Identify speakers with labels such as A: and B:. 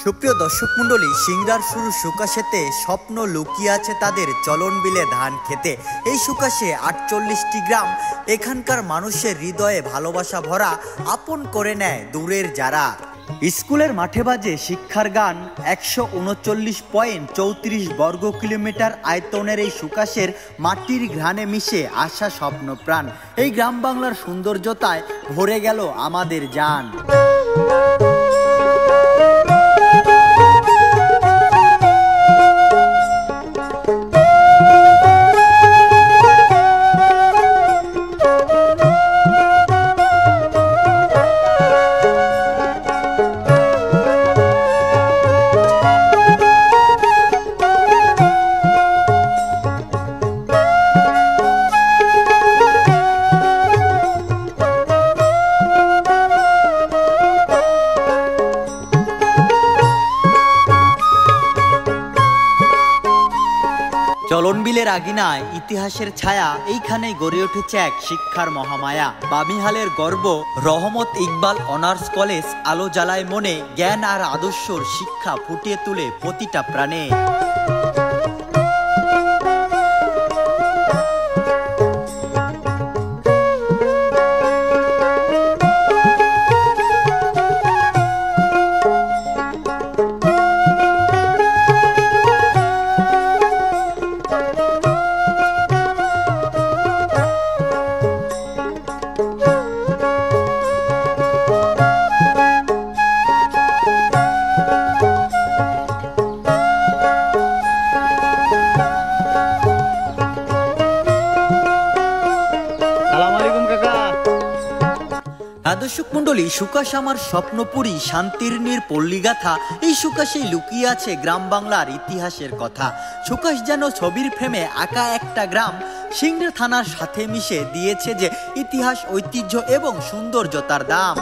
A: সুপ্রিয় দর্শক মণ্ডলী, সিংড়ার শুরু সুকাশেতে স্বপ্ন লুকিয়ে আছে তাদের চলন বিলে ধান খেতে। এই সুকাশে ৪৮টি গ্রাম, এখানকার মানুষের হৃদয়ে ভালোবাসা ভরা, আপন করে নেয় দূরের যারা। স্কুলের মাঠে বাজে শিক্ষার গান, ১৩৯.৩৪ বর্গ কিলোমিটার আয়তনের এই সুকাশের মাটির ঘ্রাণে মিশে আসা স্বপ্ন প্রাণ। এই গ্রাম বাংলার সৌন্দর্যতায় ভরে গেল আমাদের জান। চলন বিলের আগিনায় ইতিহাসের ছায়া, এইখানেই গড়ে উঠেছে এক শিক্ষার মহামায়া। বামিহালের গর্ব রহমত ইকবাল অনার্স কলেজ, আলো জ্বালায় মনে, জ্ঞান আর আদর্শর শিক্ষা ফুটিয়ে তুলে প্রতিটা প্রাণে। দর্শক মণ্ডলী, সুকাশ আমার স্বপ্নপুরী, শান্তির নীর পল্লীগাথা। এই সুকাশেই লুকিয়ে আছে গ্রাম বাংলার ইতিহাসের কথা। সুকাশ যেন ছবির ফ্রেমে আঁকা একটা গ্রাম, সিংড়া থানার সাথে মিশে দিয়েছে যে ইতিহাস, ঐতিহ্য এবং সৌন্দর্যতার দাম।